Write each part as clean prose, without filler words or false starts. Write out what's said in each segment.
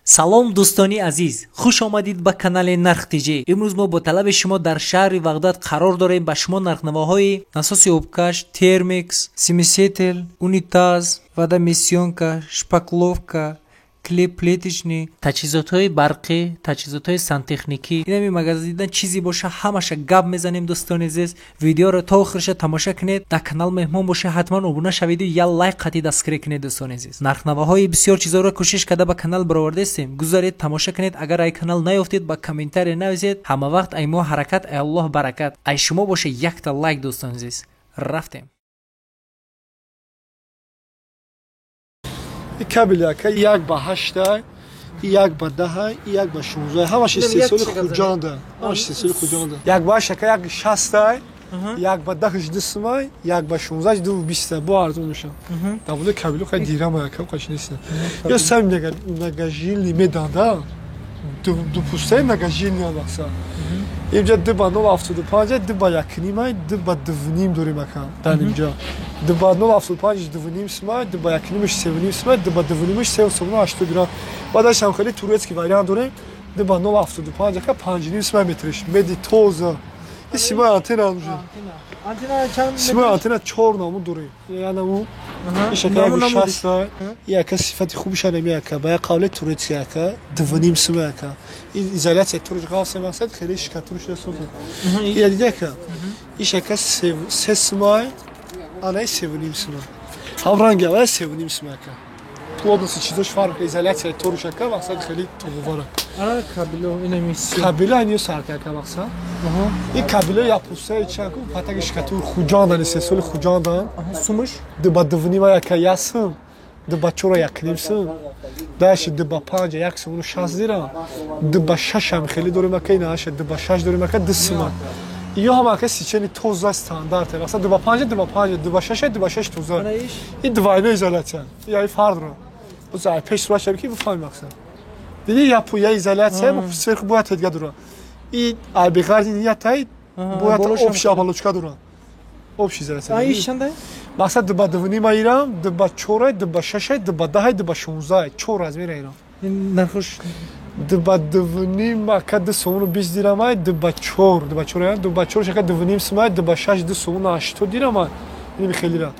салом дӯстони азиз, хуш омадид ба канали нархтиҷи. имрӯз мо бо талаби шумо дар шаҳри Бағдод қарор дорем ба шумо нархнавоҳои насоси обкаш, термикс, семисетел, унитаз, вода миссионка, шпакловка, клеп плетичный, таҷҳизотҳои барқӣ, таҷҳизотҳои сантехникӣ, инами магазинидан чизи боша ҳамаша гап мезанем. дӯстони азиз, видеоро то охирша тамоша кунед. дар канал меҳмон боша ҳатман обуна шавиду я лайк қатъи дастгирӣ кунед. дӯстони азиз, нархнавоҳои бисёр чизоро кӯшиш карда ба канал баровардастем. гузаред тамоша кунед. агар ай канал наёфтед ба комментария нависед. ҳама вақт ай мо ҳаракат, ай аллоҳ баракат. ай шумо боша якта лайк. дӯстони азиз, рафтем. Кабелака як ба 8, як ба 10, як ба 16. Ҳамаш истеҳсоли хуҷонда. Ҳамаш истеҳсоли хуҷонда. Як ба 8, як 60, як ба 10 дисмай, як ба 16 ду 20. Бо арзон меша. Даволи кабелу хай дирама якам қаш нест. Ё сам нагажили меданда. Ду пустай нагажили аласа. اینجا دو با 9.75 دو با 1.5 دو با 2.5 داریم اکم در اینجا دو با 9.75 2.5 سمت دو با 1.5 3.5 سمت دو با 2.5 3.8 گرم بعدش هم خیلی توریسکی وریانت داریم دو با 9.75 که 5.5 سمت مترش مدی توزه این سیمای آنتنا همونجا سیمای آنتنا 4 نامون داریم یعنی اون این شکل 60 یک صفتی خوبش نمیه که باید قابل توریسکی که 2.5 سمت که این ایزولیاسیون تورج قاس مقصد خیلی شکاتورش رسوند. این دیگه که این شکل 3 سمای آنها 7.5 سمای. هم رنگی اول 7.5 سمای که. پلودنسی چیزش فرق ایزولیاسیون تورش که مقصد خیلی توفره. آره کابلو اینه میسی. کابلو اینیو سرکه که مقصد. این کابلو یا پوسته چند کو پاتک شکاتور خوجاندن استثول خوجاندن. سومش؟ دو با 2.5 که یاسم. دو با 4 1.5 سم. داش دو با 5 یک سم و 6 دیرم. دو با 6 هم خیلی دوری مکه ناشه دو با 6 دوری مکه 2 سم. یا هم که سیچنی توز استاندارد مثلا دو با 5 دو با 5 دو با 6 دو با 6 توز. این دوایه ایزولیاسیون. یا فرق رو. بس ای پیش رو شبیه کی بفهم مقصد. دیگه یا پویا ایزولیاسیون فرق باید دیگه داره. این البته یا تای باید آبش آبالوچکا داره. آبش ایزولیاسیون. ایشنده؟ مقصد دو با 2.5 ایران دو با 4 دو با 6 دو با 10 دو با 16 4 از میره ایران نرخش دو با 2.5 مکد سومون 20 دیرم دو با 4 دو با 4 دو با 4 شکل 2.5 سم دو با 6 دو سومون 8 دیرم این خیلی را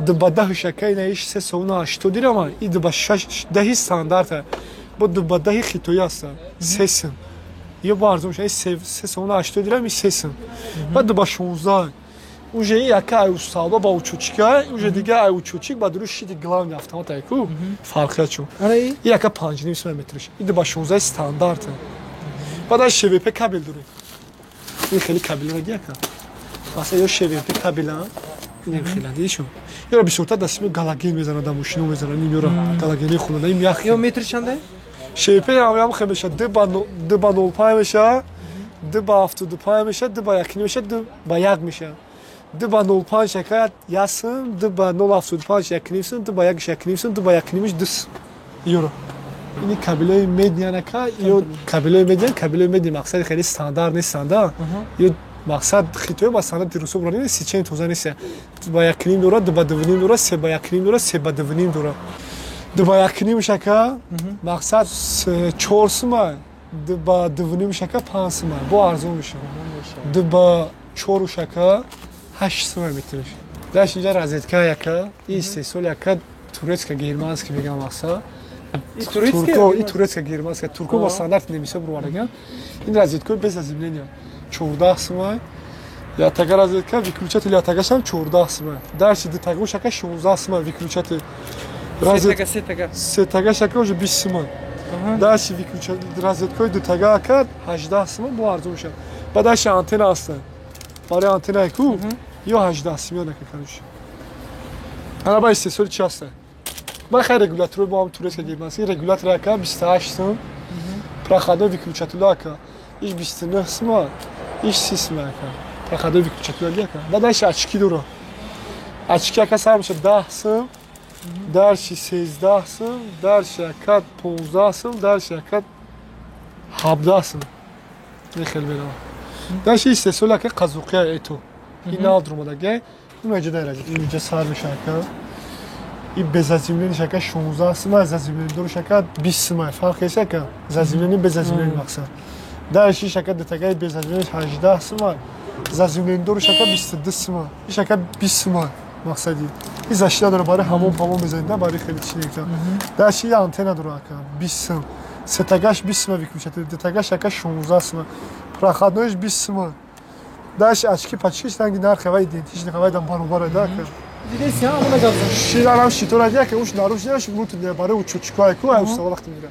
دو با 10 شکل نیش 3 سومون 8 دیرم این دو با 6 10 استاندارد با دو با 10 خیتویی است 3 سم یا بارزوم شای 3 سومون 8 دیرم این 3 سم بعد دو با 16 уже яка устава ба учучка уже дига ай учучик ба дуруш шиди главни автомат айку фарқия чу яка 5.5 см метриш иде ба 16 стандарт бада швп кабел дури ин хели кабел ра яка баса ё швп кабела ин хели дишо ё би шурта дасми галаген мезана да мушину мезана ин ёра галагени хунада ин яхи ё метр чанда швп ям хемеша де ба 0.5 меша де ба 75 меша де ба 1 меша де ба 1 меша دو با 0.5 شکایت یاسم دو با 0.75 یک نیمسم دو با 1 نیمسم دو با 1 نیمش 2 یورو این کابلای مدیان که یا کابلای مدیان کابلای مدی مقصد خیلی استاندارد نیست استاندارد یا مقصد خیتوی با استاندارد رسوم رانی نیست چین توزان نیست دو با 1 نیم دورا دو با 2 نیم دورا 3 با 1 نیم دورا 3 با 2 نیم دورا دو با 1 نیم شکا مقصد 4 سما دو با 2 نیم شکا 5 سما با ارزون میشه دو با 4 شکا 8 см метриш. Даш инҷа разветка яка, истеҳсол яка турецка германски мегам аса. И турецка германска турко ба стандарт немиса бурварага. Ин разветка без заземления 14 см. Я тага разветка выключатель я тага сам 14 см. Даш ди тага шака 16 см выключатель. Разветка се тага шака уже 20 см. Даш выключатель разветка ди тага ака 18 см бо арзон шад. Бадаш антенна аста. برای آنتنا کو یا 18 سیمیا نکنش. حالا با استثمار چی هست؟ با خیر رگولاتور با هم توریست که گیرماسی رگولاتور که 28 سم پرخاده ویکروچاتولا که ایش 29 سم ایش 30 سم که پرخاده ویکروچاتولا که بعدش اچکی داره اچکی که سر میشه 10 سم درشی 13 سم درشی که 15 سم درشی که 17 سم خیلی بیرون داشت استثمال که قزوقی ایتو این نال درمودگه این مجده راجع این مجده سر میشه که این بزازیملین شکل 16 سمای زازیملین دور شکل 20 سمای فرقی شکل زازیملین بزازیملین مقصد درشی شکل دتگای بزازیملینش 18 سمای زازیملین دور شکل 22 سمای این شکل 20 سمای مقصدی این زاشته داره برای همون بزنید نه برای خیلی چیزی که درشی آنتن داره کن 20 سم ستگاش 20 سمای میشه دتگاش شکل 16 سمای پراخادنوش 20 سمای درش açki paçki stangi narxavay identični xavay dam barobara da ka دیگه سیاه همون گفتم شیرانم شیتورادیا که اون ناروش مون تو برای او چوچکای کو اوست وقت میره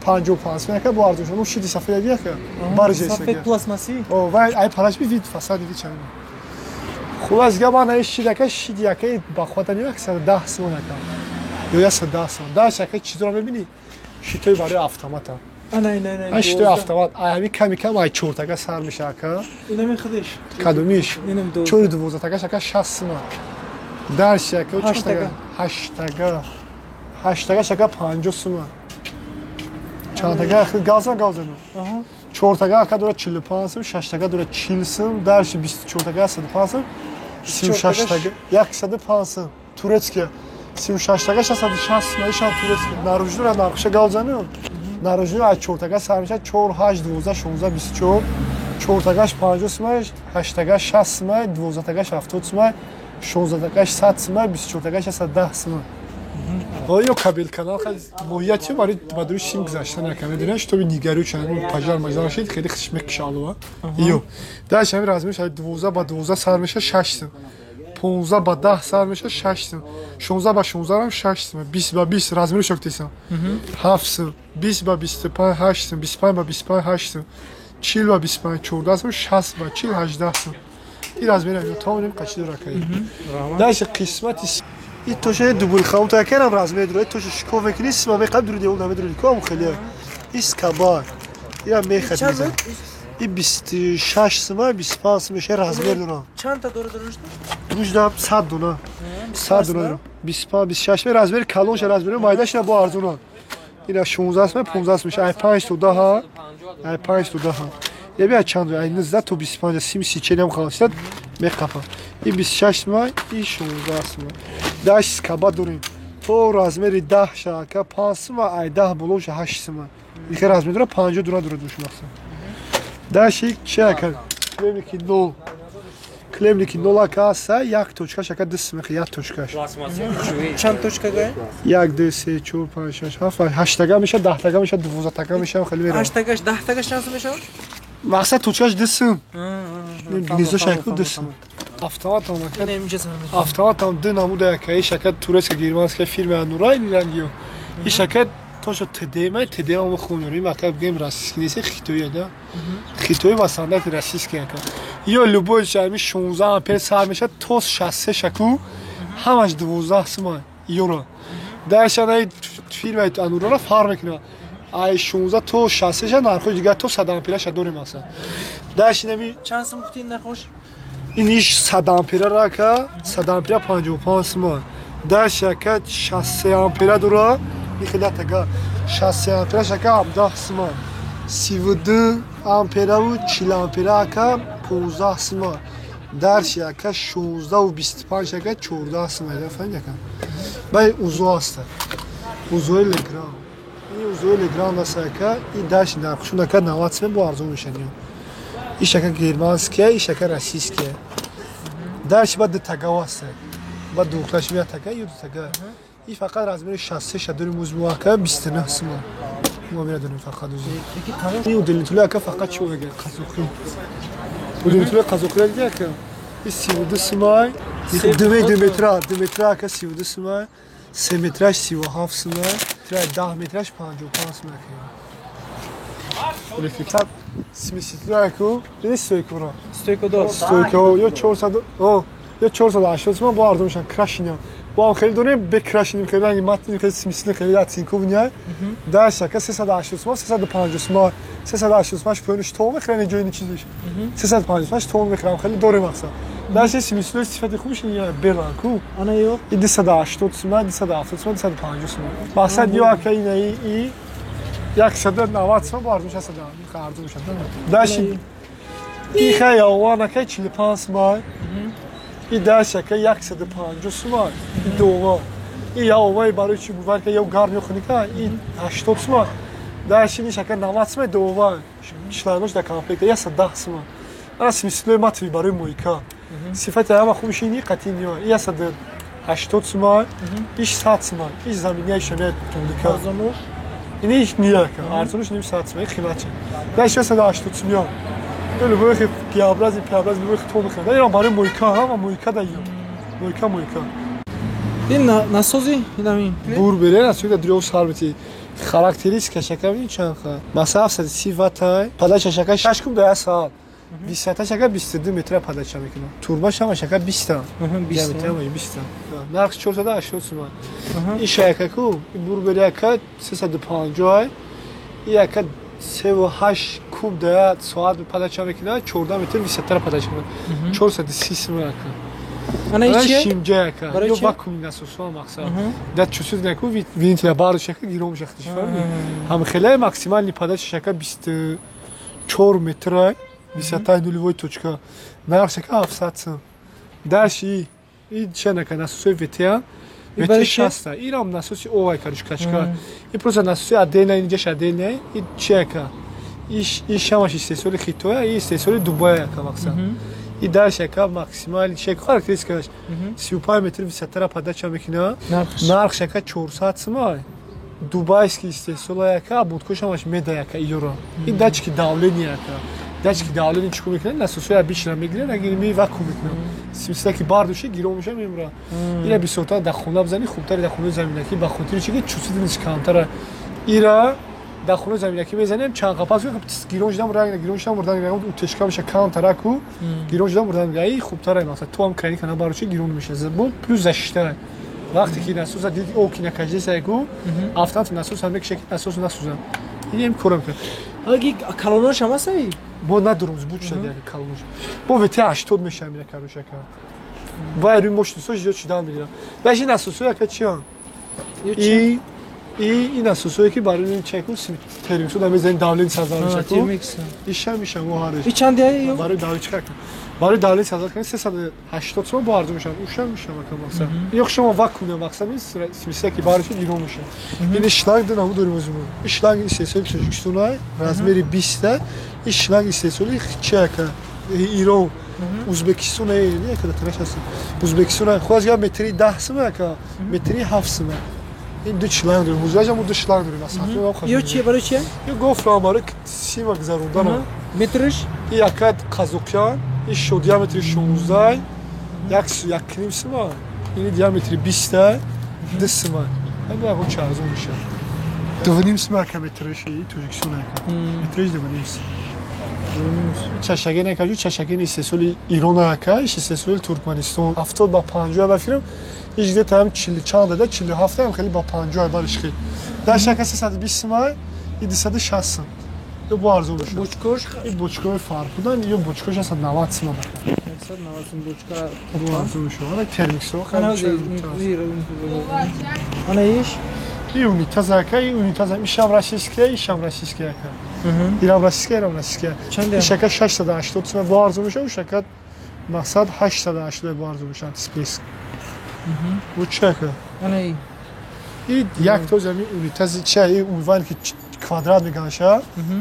55 میگه با اردوش اون شیدی صفحه دیگه که بارجه صفحه پلاسماسی او وای ای پلاش بی وید فساد دیگه چند خلاص گبان ای شیدکه شیدیکه با خاطر یک سر 10 سون کم یا 10 سون دا شکه چی رو میبینی شیتوی برای автомата نه شیتوی автомат ای کمی کم ای چورتگه سر میشه که اینم خودش کدومیش اینم دو چوری دوزه تگه شکه 60 در شکل 8 تگه شکل 50 سومه چند تگه خیلی گازن آها 4 تگه که دوره 45 سوم 6 تگه دوره 40 سوم درش 24 تگه 105 سوم 36 تگه 105 سوم تورецке 36 تگه 160 سوم ایشان تورецке наруж دوره نقشه گازنه наруж از 4 تگه سر میشه 4 8 12 16 24 4 تگهش 50 سوم 8 تگهش 60 سوم 12 تگهش 70 سوم 16 تگهش 100 سوم 24 تگهش 110 سوم آیا کابل کانال خیلی مویتی برای بدروش سیم گذاشته نکنه دیدنش تو نیگری چنین پاجار ماجرا شد خیلی خشمک شالوه ایو درش همین رازمی شاید 12 با 12 سر میشه 6 سوم 15 با 10 سر میشه 6 سوم 16 با 16 هم 6 سوم 20 با 20 رازمی رو شکتیسم 7 سوم 20 با 25 8 سوم 25 با 25 8 سوم 40 با 25 14 سوم 60 با 40 18 سوم این رازمی رو تا اونم قشنگ راکایی درش قسمتی این توشه دوبل خام تا کردم رازمی داره توشه شکوفه که نیست ما قبل دور دیول نمیدونی کام خیلی اسکابار یا میخواد میزن این 26 سوم 25 سوم میشه رازمی داره چند تا دور درشت روش دارم 100 دلار 100 دلار 25 26 رازمی کالونش رازمی مایداش با ارزونه این 16 سوم 15 سوم میشه 5 تا 10 5 تا 10 یه بیا چند رو 19 تا 25 30 40 هم خلاص شد میخوام این 26 ماه این 16 ماه داش کبا داریم تو رازمری 10 شاکه 5 ماه ای 10 بلوش 8 ماه دیگه رازمری داره 50 دلار دوش مثلا داش یک چک کلمکی 0 کلمکی 0 کاسه یک توچکا شکه 10 مخ یک توچکاش چند توچکا گه 1 2 3 4 5 6 7 8 تگه میشه 10 تگه میشه 12 تگه میشه خیلی میره 8 تگهش 10 تگهش چند میشه مقصد توچکاش 10 سم گلیزو شکو 10 سم автомат ам این اینجا سم автомат ам ду намуда که این شرکت تورسک گیرمانسک فیلم نورای میرنگیو این شرکت توشو تدیمه تدیم خونوری مکتب گیم راسیسکینیسی خیتویه ده خیتوی با صندوق راسیسکی که یا لوبوی شرمی 16 امپر سر میشه توس 60 شکو همش 12 سوم یورو درشان فیلم نورا فرق میکنه ای 16 تو 60 ش نرخ دیگه تو 100 امپرش داریم مثلا داش نمی چند سم گفتین نخوش اینیش 100 امپر را که 100 امپر 55 سوم در شرکت 60 امپر داره میخواد تا 60 امپر شکه 17 سوم 32 امپر و 40 امپر که 15 سوم در شرکت 16 و 25 شکه 14 سوم فهمیدی که بای اوزو است اوزو لگرام این اوزو لگرام است که این داش نقشون که 90 سوم با ارزون میشن این شکل گیرمانسکیه این شکل راسیسکیه درش بعد تگاواسه بعد دوخلاش میاد تگا یو تگا این فقط رازمری 60 شدور موزمو که 29 سوم ما میادونیم فقط دوزی این دلیتوله که فقط چو بگه قزوقی دلیتوله قزوقی دیگه که این 32 سوم 2 متر که 32 سوم 3 مترش 37 سوم 10 مترش 55 سوم Refleksat simisitle ko, ne stoykura. Stoyko do. Stoyko yo 400 yo 480 ما با ارزو میشن کراشینا با هم خیلی دونه به کراشینیم خیلی رنگی متن خیلی سیمیسیته خیلی داتینکو بنیای در شکل 380 ما 350 ما 380 ماش پونش تومه خیلی جوینی چیزش 350 ماش تومه میخرم خیلی دوره مثلا در شی سیمیسیته صفت خوبش نیه برانکو انا یو 280 ما 270 ما 250 ما مقصد یو که اینه 190 سوم باردوش هست دارم خرد میشه داشی این خیابان که 45 ماه این داشت که 150 سوم دو این یا اومای برای چی بود که یا گرم یا خنکه این 80 سومن داشتی میشه 90 سومن دوم شلانوش در کامپیوتر یا 110 سومن انا سمیسلوی ماتری برای مویکا صفت همه خوبش اینی قطعی نیا یا 80 سومن ایش 100 سومن ایش زمینی شنه توندیکا اینی هیچ نیا که ارزونش نیم 100 سومن قیمتشه داشتی 180 سومن دلو بوی که پیابراز بوی که تو بخواد ایران برای مویکا هم مویکا دایم مویکا این نسازی اینم بور بره نسوی دریو سالبتی خاراکتریستیک شکم این چند خواهد مثلا 730 واتای پداش شکم 6 کوب در سال 20 شکم 22 متر پداش میکنه تورباش هم شکم 20 تا 20 تا 20 تا نرخ 480 تومان این شککو بور بره که 350 یک 38 کوب در ساعت پداش میکنه 14 متر 20 تا پداش میکنه 430 تومان انا چیه؟ شیمجه که یا واکوم نسوسا مقصد داد چوسید نکو وینت یا بارو شکل گیروم شختش فهمی هم خلای ماکسیمال پداش شکل 24 متر 20 تا نولوی توچکا نرخ شکل 700 داشی این چه نکه نسوسای ویتیا ویتی 60 ایرام نسوسی اوای کارش کاشکا این پروسه نسوسی ادل نه اینجا شدل نه این چه که ایش شماش استیسول خیتوه این استیسول دوبای که مقصد این در شکل ماکسیمال شکل خاراکتریستیکش 35 متر 20 تا پداش میکنه نرخ شکل 400 سومای دوبایسکی استیسول که بودکوش همش میده که یورو این داچ کی داولنی داچ کی داولنی چیکو میکنه نسوسای بیشتر میگیره اگه می واکوم میکنه سیستم که باردوشه گیرو میشه میمره اینا بی صورت در خونه بزنی خوبتر در خونه زمینکی با خاطر چیزی چوسید نیست کانتر ایرا در خونه زمینکی میزنیم چند قفس گیروش دام رنگ گیروش دام بردن اون تشکا میشه کانتراکو گیروش دام بردن ای خوبتره مثلا تو هم کاری کنه باروچی گیرون میشه زبون پلوس اشتره وقتی که نسوزا دید او کی نکاجی سایگو افتاد نسوز هم یک شکل نسوز نسوزم اینم کورم کرد اگه کالونش هم هست با ندرومز بود شده اگه کالونش با وتی 80 میشه میره کاروشا که با روی مشتوسش چی دام میگیره باش نسوسو که چیان این نسوسایی که برای این چکو تریمسو دام میزنن داولین سازار میشه تریمکس میشه موهارش این چند دیگه برای داولی چکا برای داولی سازار کنه 380 تومان بارد میشه اوشم میشه مثلا یک شما واکوم مقصد نیست میشه که بارش گیرو میشه این اشلاگ دارم داریم از اون اشلاگ استیسولی چشکستونای رزمری 20 اشلاگ استیسولی چکا ایران ازبکستان نه که ترش هست ازبکستان خواست یا متری 10 سم که متری 7 سم این دو چلنگ داریم موزایش هم دو چلنگ داریم مثلا یو چیه برای چیه؟ یو گفرم برای سیما گذروندن مترش؟ این یکت قازوقیان این شو دیامتری 16 یک نیم سما این دیامتری 20 10 سما همه اون چه ارزون میشه دو نیم سما که مترش این توجیکسون مترش دو نیم سما چشگه نکردی چشگه استیسول ایران هکایش استیسول ترکمنستان 70 با 50 با فیلم ایجاد تام 40 چند داده 47 هم خیلی با 50 بالش خیلی در شکل 320 مای این 260 دو بارزو بشه بوچکوش این بوچکوش فرق بودن یا بوچکوش اصلا 90 سم 190 بوچکا بارزو میشه اون ترمیکسو خیلی انا ایش این اونیتاز که این اونیتاز میشم راسیسکه ایشم راسیسکه که ایران راسیسکه چنده شکل 680 سم بارزو میشه و شکل مقصد 880 بارزو میشن سپیس و چکه انا ای این یک تو زمین اونیتاز چه این اونوان که کوادرات میگنشه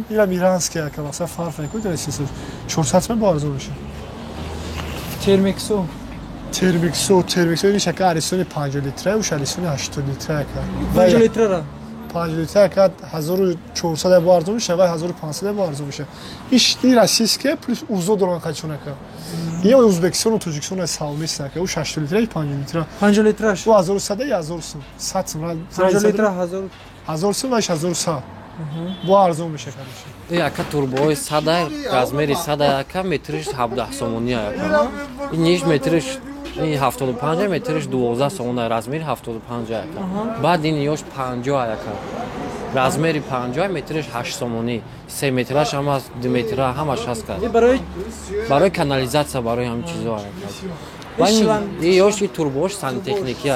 اینا میرانسکه که مثلا فرق نکنه درست 400 سم بارزو میشه ترمیکسو این شکل اریسون 5 لیتره و شلیسون 80 لیتره که 5 لیتر را 5 لیتر که 1400 بارزو میشه و 1500 بارزو میشه ایش دی راسیسکه پلس اوزو دوران قاچونه که یا ازبکستان و تاجیکستان ساومیسته که او 6 لیتره 5 لیترش و 1100 یا 1100 سم 5 لیتر 1000 سم و 1100 بارزو میشه این یک توربوی 100 رزمری 100 یک مترش 17 سومونی این نیش مترش این 75 مترش 12 سومونی رزمری 75 بعد این یوش 50 یک رزمری 50 مترش 8 سومونی 3 مترش هم از 2 متر همش هست برای کانالیزاسیا برای همین چیزا این یوش توربوش سانتکنیکی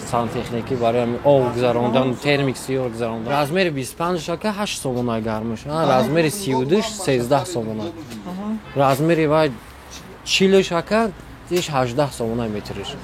سانتکنیکی برای آب گذراندن ترمیکسی و گذراندن رزمری 25 شکه 8 سومونی گرمش رزمری 32 13 سومونی رزمری و 40 شکه دیش 18 سومونی مترش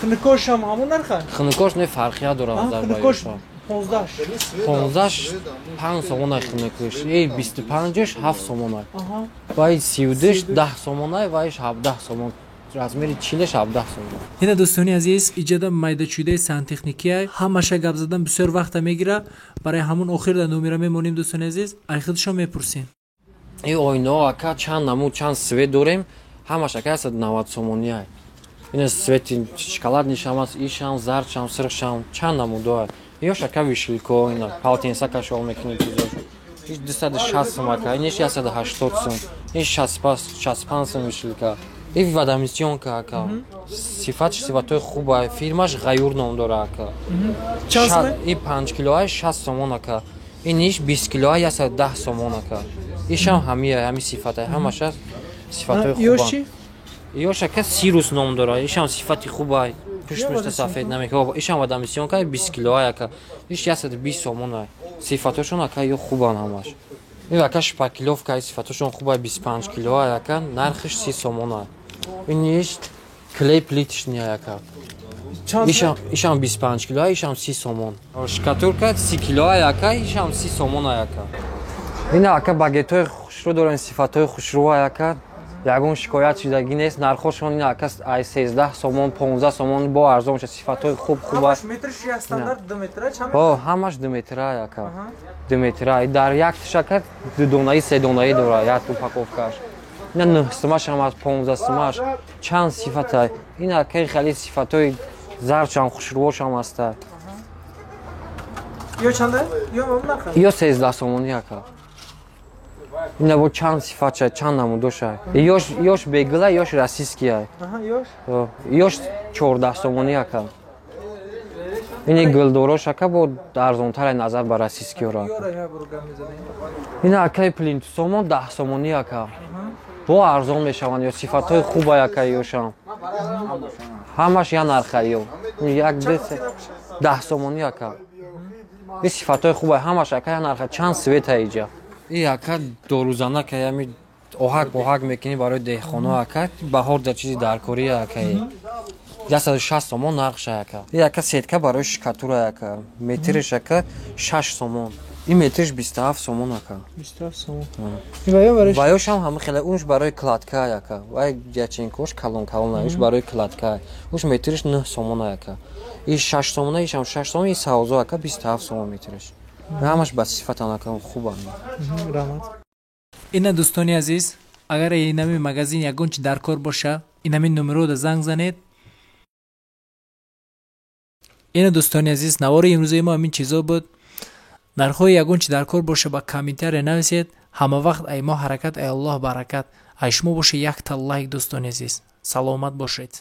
Xnikosh ham hamon narxa? Xnikosh ne farqiya dora Xnikosh Ozarbayjon. 15. 5 somon xnikosh. Ey 25 7 somon. Aha. Вай 32 10 сомона, вай 17 сомон. Размери 40 17 сомон. ина дӯстони азиз, иҷода майдачӯдаи сантехникия ҳамаша гап задан бисёр вақта мегира. Барои ҳамон охир да номера мемонем дӯстони азиз, айхудшон мепурсем. Ин ойно ака чанд наму чанд свет дорем, ҳамаш ака 90 сомония. Ин свети шоколадни шамас, ишам, зарчам, сирхшам, чанд наму дорад. Ёш ака вишилко, ина полотенца кашол мекунем чизош. Иш 260 сом ака, ин 180 сом. Ин 65 сом вишилка. И водомисионка ака. Сифатои хуба, фирмаш ғайюр ном дора ака. И 5 килоа 60 сомон ака. И ниш 20 килоа 110 сомон ака. Ишам ҳами сифата, ҳамаша сифатои хуба. Ёши? Ёш ака сирус ном дора. Ишам сифати хуба. Пуштмушта сафед намекава. Ишам водомисионка 20 килоа ака. Иш 120 сомон ака. Сифатошон ака ё хубан ҳамаш. И ака шпакиловка сифатошон хуба 25 килоа ака, нархиш 30 сомон ака. Иниш клей плитишни ака. Ишам 25 килоа, ишам 30 сомон. Шкатулка 30 килоа ака, ишам 30 сомон ака. Ина ака багетои хушрӯ дорем, сифатои хушрӯ ака. Ягон шикоят шудагӣ нест. Нархошон ин ака ай 13 сомон, 15 сомон бо арзон ша сифатои хуба. Ҳамаш метр шия стандарт 2 метр чанд? О, ҳамаш 2 метр ака. 2 метр. Дар як тишака 2 донаи 3 донаи дора, як упаковкаш. Ина 9 сомаш ҳам аз 15 сомаш. Чанд сифата. Ин ака хали сифатои зарчам хушрӯшам аста. Ё чанда? Ё мам нарха? Ё 13 сомони ака. Ина бо чанд сифатша, чанд наму доша. Ёш бегла, ёш расистския. Аха, ёш. Ёш 14 сомони ака. Ини гулдорош ака бо арзонтара назар ба расистскиёра. Ёра я бургам мезанем. Ина ака плинт сомон 10 сомони ака. Бо арзон мешаванд, ё сифатои хуба ака ёшам. Ҳамаш я нарха ё. Як 10 сомони ака. И сифатои хуба ҳамаш ака я нарха, чанд света иҷа. И ака дорузана ка ями оҳак мекунӣ барои деҳқоно ака, баҳор дар чизи даркорӣ ака. 160 сомон нархша ака. И ака сетка барои шкатура ака. Метриш ака 6 сомон. И метриш 27 сомон ака. 27 сомон. Ива бараш. Ваёшам ҳама хеле унш барои кладка ака. Вай яченкош калон унш барои кладка. Унш метриш 9 сомон ака. И 6 сомон, ишам 6 сомон, и саузо ака 27 сомон метриш. ҳамаш ба сифатан ака хубан. Раҳмат. ина дӯстони азиз, агар инами магазин ягон чи дар кор боша, инами номерода занг занед. ина дӯстони азиз, навори имрӯзаи мо ҳамин чизо буд. нархҳои ягон чи дар кор боша ба комментария нависед. ҳама вақт ай мо ҳаракат, ай Аллоҳ баракат. ай шумо боша як та лайк дӯстони азиз. саломат бошед.